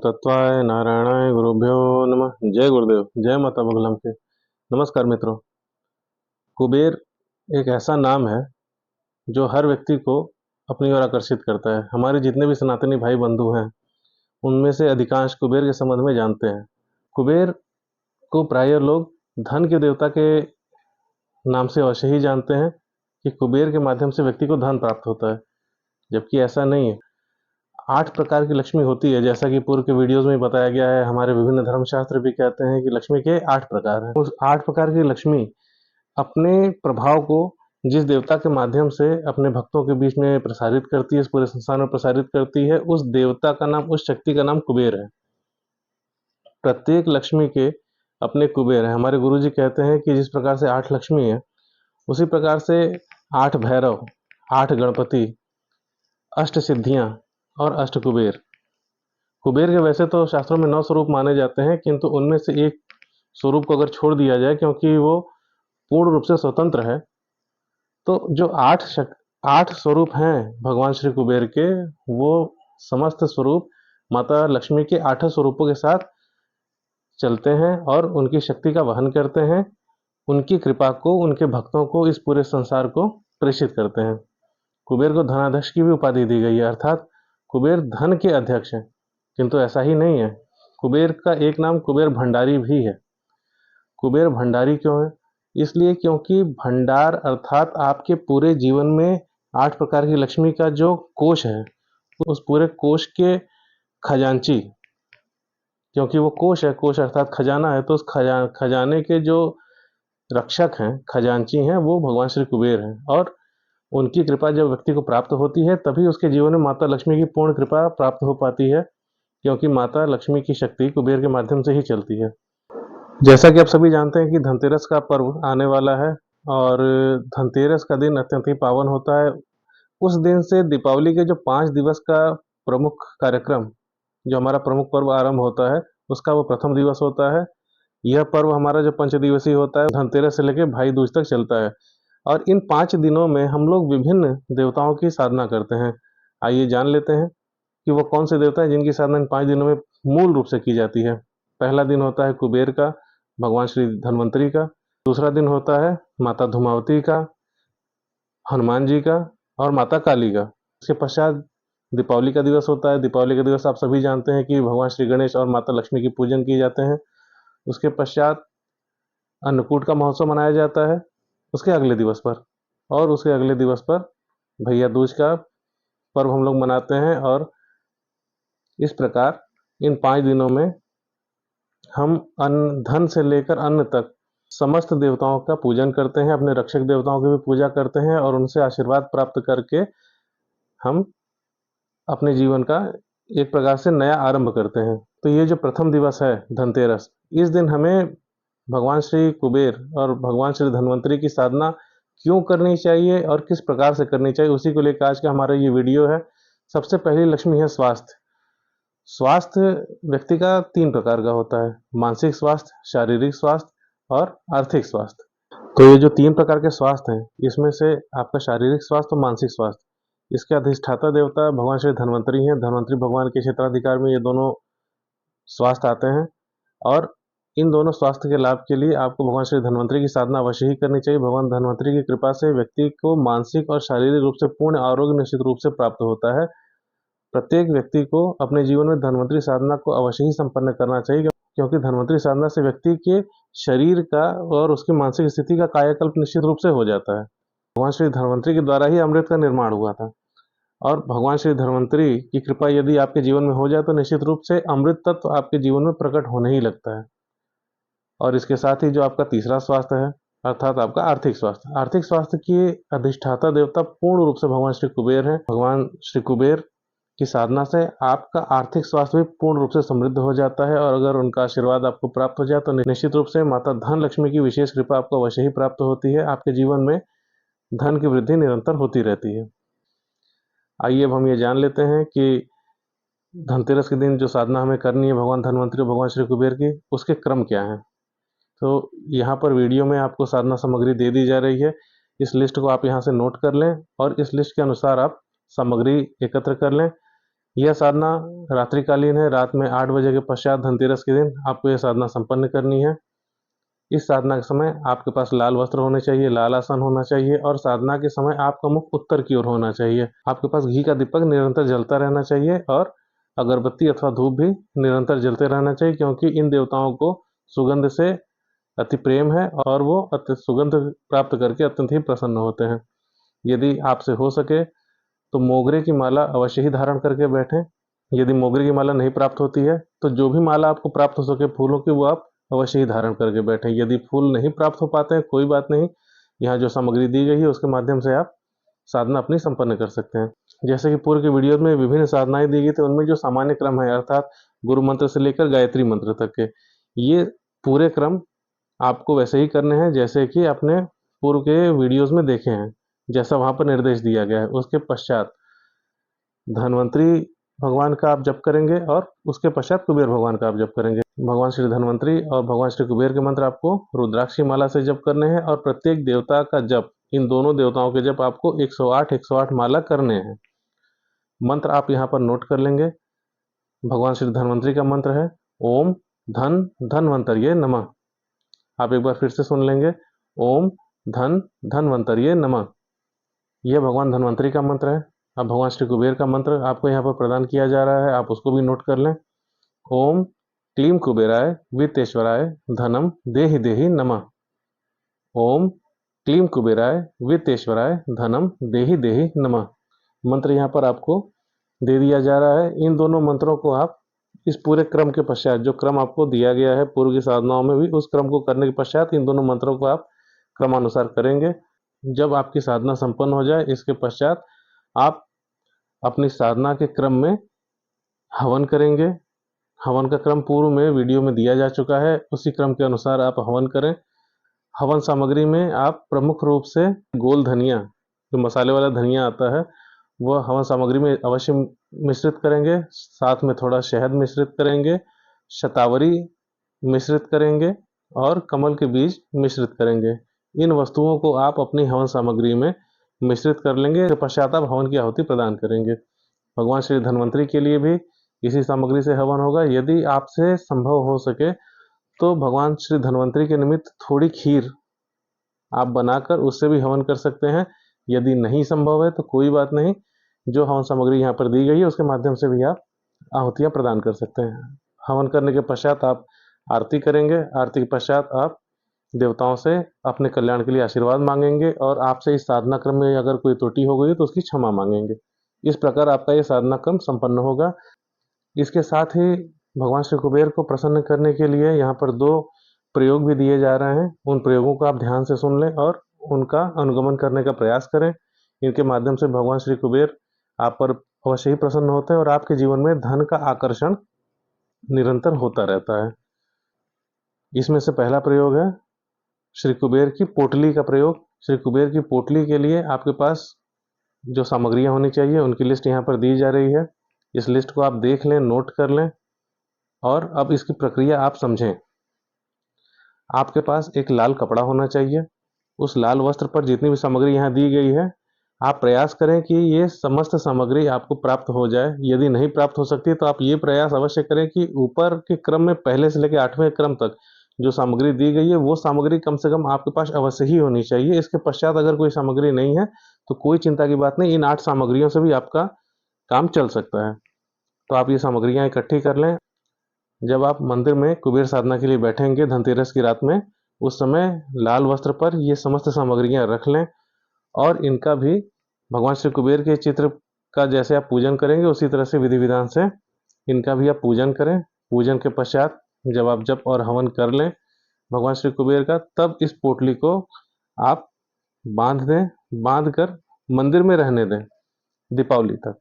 तत्वाय नारायणाय गुरुभ्यो नमः। जय गुरुदेव, जय माता बगलाम के। नमस्कार मित्रों। कुबेर एक ऐसा नाम है जो हर व्यक्ति को अपनी ओर आकर्षित करता है। हमारे जितने भी सनातनी भाई बंधु हैं उनमें से अधिकांश कुबेर के संबंध में जानते हैं। कुबेर को प्रायः लोग धन के देवता के नाम से अवश्य ही जानते हैं कि कुबेर के माध्यम से व्यक्ति को धन प्राप्त होता है, जबकि ऐसा नहीं है। 8 प्रकार की लक्ष्मी होती है, जैसा कि पूर्व के वीडियोस में बताया गया है। हमारे विभिन्न धर्मशास्त्र भी कहते हैं कि लक्ष्मी के 8 प्रकार हैं। उस 8 प्रकार की लक्ष्मी अपने प्रभाव को जिस देवता के माध्यम से अपने भक्तों के बीच में प्रसारित करती है, इस पूरे संसार में प्रसारित करती है, उस देवता का नाम, उस शक्ति का नाम कुबेर है। प्रत्येक लक्ष्मी के अपने कुबेर है। हमारे गुरुजी कहते हैं कि जिस प्रकार से 8 लक्ष्मी है, उसी प्रकार से 8 भैरव, 8 गणपति, अष्ट सिद्धियां और अष्ट कुबेर। कुबेर के वैसे तो शास्त्रों में 9 स्वरूप माने जाते हैं, किंतु उनमें से एक स्वरूप को अगर छोड़ दिया जाए, क्योंकि वो पूर्ण रूप से स्वतंत्र है, तो जो 8 स्वरूप हैं भगवान श्री कुबेर के, वो समस्त स्वरूप माता लक्ष्मी के 8 स्वरूपों के साथ चलते हैं और उनकी शक्ति का वहन करते हैं। उनकी कृपा को, उनके भक्तों को, इस पूरे संसार को प्रेषित करते हैं। कुबेर को धनाध्यक्ष की भी उपाधि दी गई है, अर्थात कुबेर धन के अध्यक्ष हैं। किंतु ऐसा ही नहीं है, कुबेर का एक नाम कुबेर भंडारी भी है। कुबेर भंडारी क्यों है? इसलिए क्योंकि भंडार अर्थात आपके पूरे जीवन में 8 प्रकार की लक्ष्मी का जो कोष है, उस पूरे कोष के खजांची, क्योंकि वो कोष है, कोष अर्थात खजाना है, तो उस खजाने के जो रक्षक हैं, खजांची हैं, वो भगवान श्री कुबेर हैं। और उनकी कृपा जब व्यक्ति को प्राप्त होती है, तभी उसके जीवन में माता लक्ष्मी की पूर्ण कृपा प्राप्त हो पाती है, क्योंकि माता लक्ष्मी की शक्ति कुबेर के माध्यम से ही चलती है। जैसा कि आप सभी जानते हैं कि धनतेरस का पर्व आने वाला है और धनतेरस का दिन अत्यंत ही पावन होता है। उस दिन से दीपावली के जो 5 दिवस का प्रमुख कार्यक्रम, जो हमारा प्रमुख पर्व आरंभ होता है, उसका वो प्रथम दिवस होता है। यह पर्व हमारा जो 5 दिवसीय होता है, धनतेरस से लेकर भाई दूज तक चलता है। और इन 5 दिनों में हम लोग विभिन्न देवताओं की साधना करते हैं। आइए जान लेते हैं कि वो कौन से देवता हैं जिनकी साधना इन 5 दिनों में मूल रूप से की जाती है। पहला दिन होता है कुबेर का, भगवान श्री धन्वंतरी का। दूसरा दिन होता है माता धूमावती का, हनुमान जी का और माता काली का। इसके पश्चात दीपावली का दिवस होता है। दीपावली का दिवस आप सभी जानते हैं कि भगवान श्री गणेश और माता लक्ष्मी की पूजन किए जाते हैं। उसके पश्चात अन्नकूट का महोत्सव मनाया जाता है उसके अगले दिवस पर, और उसके अगले दिवस पर भैया दूज का पर्व हम लोग मनाते हैं। और इस प्रकार इन 5 दिनों में हम अन्न, धन से लेकर अन्न तक समस्त देवताओं का पूजन करते हैं, अपने रक्षक देवताओं की भी पूजा करते हैं और उनसे आशीर्वाद प्राप्त करके हम अपने जीवन का एक प्रकार से नया आरंभ करते हैं। तो ये जो प्रथम दिवस है धनतेरस, इस दिन हमें भगवान श्री कुबेर और भगवान श्री धन्वंतरी की साधना क्यों करनी चाहिए और किस प्रकार से करनी चाहिए, उसी को लेकर आज का हमारा ये वीडियो है। सबसे पहली लक्ष्मी है स्वास्थ्य। स्वास्थ्य व्यक्ति का 3 प्रकार का होता है: मानसिक स्वास्थ्य, शारीरिक स्वास्थ्य और आर्थिक स्वास्थ्य। तो ये जो 3 प्रकार के स्वास्थ्य हैं, इसमें से आपका शारीरिक स्वास्थ्य और मानसिक स्वास्थ्य, इसके अधिष्ठाता देवता भगवान श्री धन्वंतरी हैं। धन्वंतरी भगवान के क्षेत्राधिकार में ये दोनों स्वास्थ्य आते हैं और इन दोनों स्वास्थ्य के लाभ के लिए आपको भगवान श्री धन्वंतरी की साधना अवश्य ही करनी चाहिए। भगवान धन्वंतरी की कृपा से व्यक्ति को मानसिक और शारीरिक रूप से पूर्ण आरोग्य निश्चित रूप से प्राप्त होता है। प्रत्येक व्यक्ति को अपने जीवन में धन्वंतरी साधना को अवश्य ही संपन्न करना चाहिए, क्योंकि धन्वंतरी साधना से व्यक्ति के शरीर का और उसकी मानसिक स्थिति का कायाकल्प निश्चित रूप से हो जाता है। भगवान श्री धन्वंतरी के द्वारा ही अमृत का निर्माण हुआ था, और भगवान श्री धन्वंतरी की कृपा यदि आपके जीवन में हो जाए तो निश्चित रूप से अमृत तत्व आपके जीवन में प्रकट होने ही लगता है। और इसके साथ ही जो आपका तीसरा स्वास्थ्य है, अर्थात आपका आर्थिक स्वास्थ्य। आर्थिक स्वास्थ्य की अधिष्ठाता देवता पूर्ण रूप से भगवान श्री कुबेर हैं। भगवान श्री कुबेर की साधना से आपका आर्थिक स्वास्थ्य भी पूर्ण रूप से समृद्ध हो जाता है, और अगर उनका आशीर्वाद आपको प्राप्त हो जाए तो निश्चित रूप से माता धन लक्ष्मी की विशेष कृपा आपको अवश्य ही प्राप्त होती है। आपके जीवन में धन की वृद्धि निरंतर होती रहती है। आइए अब हम ये जान लेते हैं कि धनतेरस के दिन जो साधना हमें करनी है भगवान धन्वंतरी और भगवान श्री कुबेर की, उसके क्रम क्या हैं। तो यहाँ पर वीडियो में आपको साधना सामग्री दे दी जा रही है। इस लिस्ट को आप यहाँ से नोट कर लें और इस लिस्ट के अनुसार आप सामग्री एकत्र कर लें। यह साधना रात्रिकालीन है। रात में 8 बजे के पश्चात धनतेरस के दिन आपको यह साधना संपन्न करनी है। इस साधना के समय आपके पास लाल वस्त्र होने चाहिए, लाल आसन होना चाहिए और साधना के समय आपका मुख उत्तर की ओर होना चाहिए। आपके पास घी का दीपक निरंतर जलता रहना चाहिए और अगरबत्ती अथवा धूप भी निरंतर जलते रहना चाहिए, क्योंकि इन देवताओं को सुगंध से अति प्रेम है और वो सुगंध प्राप्त करके अत्यंत ही प्रसन्न होते हैं। यदि आपसे हो सके तो मोगरे की माला अवश्य ही धारण करके बैठें। यदि मोगरे की माला नहीं प्राप्त होती है तो जो भी माला आपको प्राप्त हो सके फूलों की, वो आप अवश्य ही धारण करके बैठें। यदि फूल नहीं प्राप्त हो पाते हैं, कोई बात नहीं, यहाँ जो सामग्री दी गई है उसके माध्यम से आप साधना अपनी संपन्न कर सकते हैं। जैसे कि पूर्व के वीडियो में विभिन्न साधनाएं दी गई थी, उनमें जो सामान्य क्रम है अर्थात गुरु मंत्र से लेकर गायत्री मंत्र तक के, ये पूरे क्रम आपको वैसे ही करने हैं जैसे कि आपने पूर्व के वीडियोस में देखे हैं, जैसा वहां पर निर्देश दिया गया है। उसके पश्चात धन्वंतरी भगवान का आप जप करेंगे और उसके पश्चात कुबेर भगवान का आप जप करेंगे। भगवान श्री धन्वंतरी और भगवान श्री कुबेर के मंत्र आपको रुद्राक्षी माला से जप करने हैं और प्रत्येक देवता का जप, इन दोनों देवताओं के जप आपको 108 माला करने हैं। मंत्र आप यहाँ पर नोट कर लेंगे। भगवान श्री धन्वंतरी का मंत्र है ओम धन धन्वंतरिये नमः। आप एक बार फिर से सुन लेंगे, ओम धन धन्वंतरिये नमः। यह भगवान धन्वंतरी का मंत्र है। अब भगवान श्री कुबेर का मंत्र आपको यहाँ पर प्रदान किया जा रहा है, आप उसको भी नोट कर लें। ओम क्लीम कुबेराय वित्तेश्वराय धनम देहि देहि नमः। ओम क्लीम कुबेराय वित्तेश्वराय धनम देहि देहि नमः। मंत्र यहाँ पर आपको दे दिया जा रहा है। इन दोनों मंत्रों को आप इस पूरे क्रम के पश्चात, जो क्रम आपको दिया गया है पूर्व की साधनाओं में भी, उस क्रम को करने के पश्चात इन दोनों मंत्रों को आप क्रमानुसार करेंगे। जब आपकी साधना संपन्न हो जाए, इसके पश्चात आप अपनी साधना के क्रम में हवन करेंगे। हवन का क्रम पूर्व में वीडियो में दिया जा चुका है, उसी क्रम के अनुसार आप हवन करें। हवन सामग्री में आप प्रमुख रूप से गोल धनिया, जो मसाले वाला धनिया आता है, वह हवन सामग्री में अवश्य मिश्रित करेंगे। साथ में थोड़ा शहद मिश्रित करेंगे, शतावरी मिश्रित करेंगे और कमल के बीज मिश्रित करेंगे। इन वस्तुओं को आप अपनी हवन सामग्री में मिश्रित कर लेंगे। इसके पश्चात आप हवन की आहुति प्रदान करेंगे। भगवान श्री धन्वंतरी के लिए भी इसी सामग्री से हवन होगा। यदि आपसे संभव हो सके तो भगवान श्री धन्वंतरी के निमित्त थोड़ी खीर आप बनाकर उससे भी हवन कर सकते हैं। यदि नहीं संभव है तो कोई बात नहीं, जो हवन सामग्री यहाँ पर दी गई है उसके माध्यम से भी आप आहुतियाँ प्रदान कर सकते हैं। हवन करने के पश्चात आप आरती करेंगे। आरती के पश्चात आप देवताओं से अपने कल्याण के लिए आशीर्वाद मांगेंगे और आपसे इस साधना क्रम में अगर कोई त्रुटि हो गई तो उसकी क्षमा मांगेंगे। इस प्रकार आपका ये साधना क्रम संपन्न होगा। इसके साथ ही भगवान श्री कुबेर को प्रसन्न करने के लिए यहाँ पर 2 प्रयोग भी दिए जा रहे हैं। उन प्रयोगों को आप ध्यान से सुन लें और उनका अनुगमन करने का प्रयास करें। इनके माध्यम से भगवान श्री कुबेर आप पर अवश्य ही प्रसन्न होते हैं और आपके जीवन में धन का आकर्षण निरंतर होता रहता है। इसमें से पहला प्रयोग है श्री कुबेर की पोटली का प्रयोग। श्री कुबेर की पोटली के लिए आपके पास जो सामग्रियां होनी चाहिए उनकी लिस्ट यहाँ पर दी जा रही है। इस लिस्ट को आप देख लें, नोट कर लें और अब इसकी प्रक्रिया आप समझें। आपके पास एक लाल कपड़ा होना चाहिए। उस लाल वस्त्र पर जितनी भी सामग्री यहाँ दी गई है, आप प्रयास करें कि ये समस्त सामग्री आपको प्राप्त हो जाए। यदि नहीं प्राप्त हो सकती तो आप ये प्रयास अवश्य करें कि ऊपर के क्रम में पहले से लेकर 8वें क्रम तक जो सामग्री दी गई है वो सामग्री कम से कम आपके पास अवश्य ही होनी चाहिए। इसके पश्चात अगर कोई सामग्री नहीं है तो कोई चिंता की बात नहीं, इन 8 सामग्रियों से भी आपका काम चल सकता है। तो आप ये सामग्रियां इकट्ठी कर लें। जब आप मंदिर में कुबेर साधना के लिए बैठेंगे धनतेरस की रात में, उस समय लाल वस्त्र पर ये समस्त सामग्रियां रख लें और इनका भी भगवान श्री कुबेर के चित्र का जैसे आप पूजन करेंगे उसी तरह से विधि विधान से इनका भी आप पूजन करें। पूजन के पश्चात जब आप जप और हवन कर लें भगवान श्री कुबेर का, तब इस पोटली को आप बांध दें। बांध कर मंदिर में रहने दें दीपावली तक।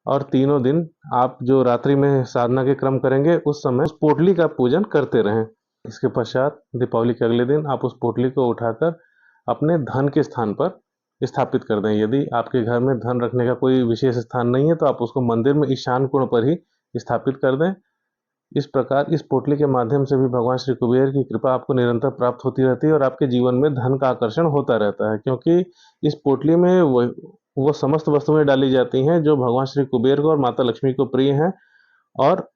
और 3 दिन आप जो रात्रि में साधना के क्रम करेंगे उस समय उस पोटली का पूजन करते रहें। इसके पश्चात दीपावली के अगले दिन आप उस पोटली को उठाकर अपने धन के स्थान पर स्थापित कर दें। यदि आपके घर में धन रखने का कोई विशेष स्थान नहीं है तो आप उसको मंदिर में ईशान कोण पर ही स्थापित कर दें। इस प्रकार इस पोटली के माध्यम से भी भगवान श्री कुबेर की कृपा आपको निरंतर प्राप्त होती रहती है और आपके जीवन में धन का आकर्षण होता रहता है, क्योंकि इस पोटली में वो समस्त वस्तुएं डाली जाती हैं जो भगवान श्री कुबेर को और माता लक्ष्मी को प्रिय हैं, और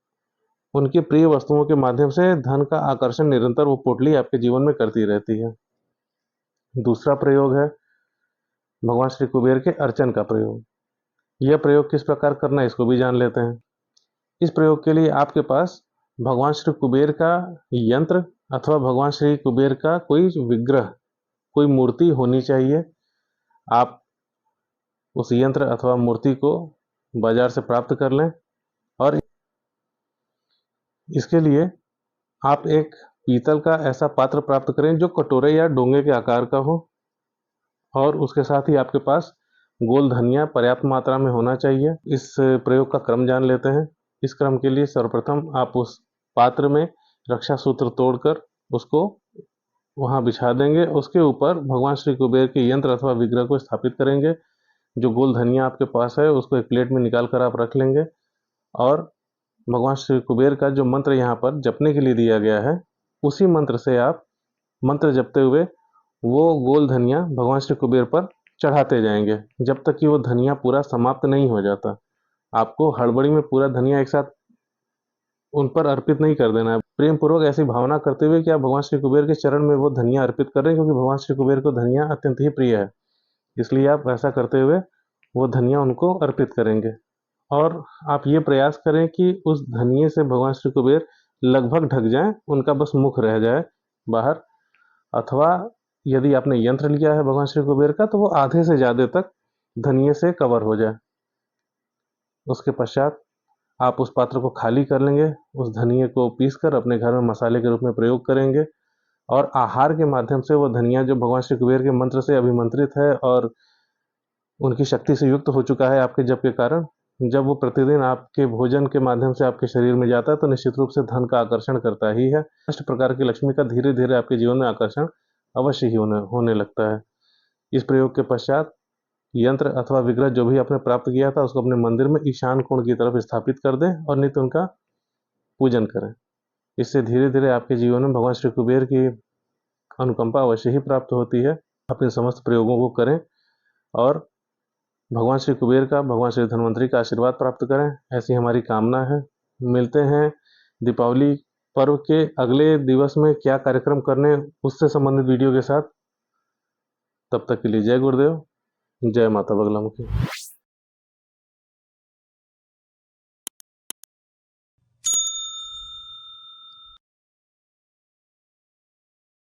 उनकी प्रिय वस्तुओं के माध्यम से धन का आकर्षण निरंतर वो पोटली आपके जीवन में करती रहती है। दूसरा प्रयोग है भगवान श्री कुबेर के अर्चन का प्रयोग। यह प्रयोग किस प्रकार करना है इसको भी जान लेते हैं। इस प्रयोग के लिए आपके पास भगवान श्री कुबेर का यंत्र अथवा भगवान श्री कुबेर का कोई विग्रह, कोई मूर्ति होनी चाहिए। आप उस यंत्र अथवा मूर्ति को बाजार से प्राप्त कर लें, और इसके लिए आप एक पीतल का ऐसा पात्र प्राप्त करें जो कटोरे या डोंगे के आकार का हो, और उसके साथ ही आपके पास गोल धनिया पर्याप्त मात्रा में होना चाहिए। इस प्रयोग का क्रम जान लेते हैं। इस क्रम के लिए सर्वप्रथम आप उस पात्र में रक्षा सूत्र तोड़कर उसको वहां बिछा देंगे। उसके ऊपर भगवान श्री कुबेर के यंत्र अथवा विग्रह को स्थापित करेंगे। जो गोल धनिया आपके पास है उसको एक प्लेट में निकाल कर आप रख लेंगे, और भगवान श्री कुबेर का जो मंत्र यहाँ पर जपने के लिए दिया गया है, उसी मंत्र से आप मंत्र जपते हुए वो गोल धनिया भगवान श्री कुबेर पर चढ़ाते जाएंगे जब तक कि वो धनिया पूरा समाप्त नहीं हो जाता। आपको हड़बड़ी में पूरा धनिया एक साथ उन पर अर्पित नहीं कर देना है। प्रेम पूर्वक ऐसी भावना करते हुए कि आप भगवान श्री कुबेर के चरण में वो धनिया अर्पित कर रहे हैं, क्योंकि भगवान श्री कुबेर को धनिया अत्यंत ही प्रिय है। इसलिए आप ऐसा करते हुए वो धनिया उनको अर्पित करेंगे, और आप ये प्रयास करें कि उस धनिये से भगवान श्री कुबेर लगभग ढक जाएं, उनका बस मुख रह जाए बाहर। अथवा यदि आपने यंत्र लिया है भगवान श्री कुबेर का, तो वो आधे से ज्यादा तक धनिये से कवर हो जाए। उसके पश्चात आप उस पात्र को खाली कर लेंगे, उस धनिये को पीसकर अपने घर में मसाले के रूप में प्रयोग करेंगे, और आहार के माध्यम से वो धनिया जो भगवान श्री कुबेर के मंत्र से अभिमंत्रित है और उनकी शक्ति से युक्त हो चुका है आपके जप के कारण, जब वो प्रतिदिन आपके भोजन के माध्यम से आपके शरीर में जाता है तो निश्चित रूप से धन का आकर्षण करता ही है। इस प्रकार की लक्ष्मी का धीरे धीरे आपके जीवन में आकर्षण अवश्य ही होने लगता है। इस प्रयोग के पश्चात यंत्र अथवा विग्रह जो भी आपने प्राप्त किया था उसको अपने मंदिर में ईशान कोण की तरफ स्थापित कर दें और नित्य उनका पूजन करें। इससे धीरे धीरे आपके जीवन में भगवान श्री कुबेर की अनुकंपा अवश्य ही प्राप्त होती है। अपने समस्त प्रयोगों को करें और भगवान श्री कुबेर का, भगवान श्री धन्वंतरी का आशीर्वाद प्राप्त करें, ऐसी हमारी कामना है। मिलते हैं दीपावली पर्व के अगले दिवस में क्या कार्यक्रम करने उससे संबंधित वीडियो के साथ। तब तक के लिए जय गुरुदेव, जय माता बगलामुखी।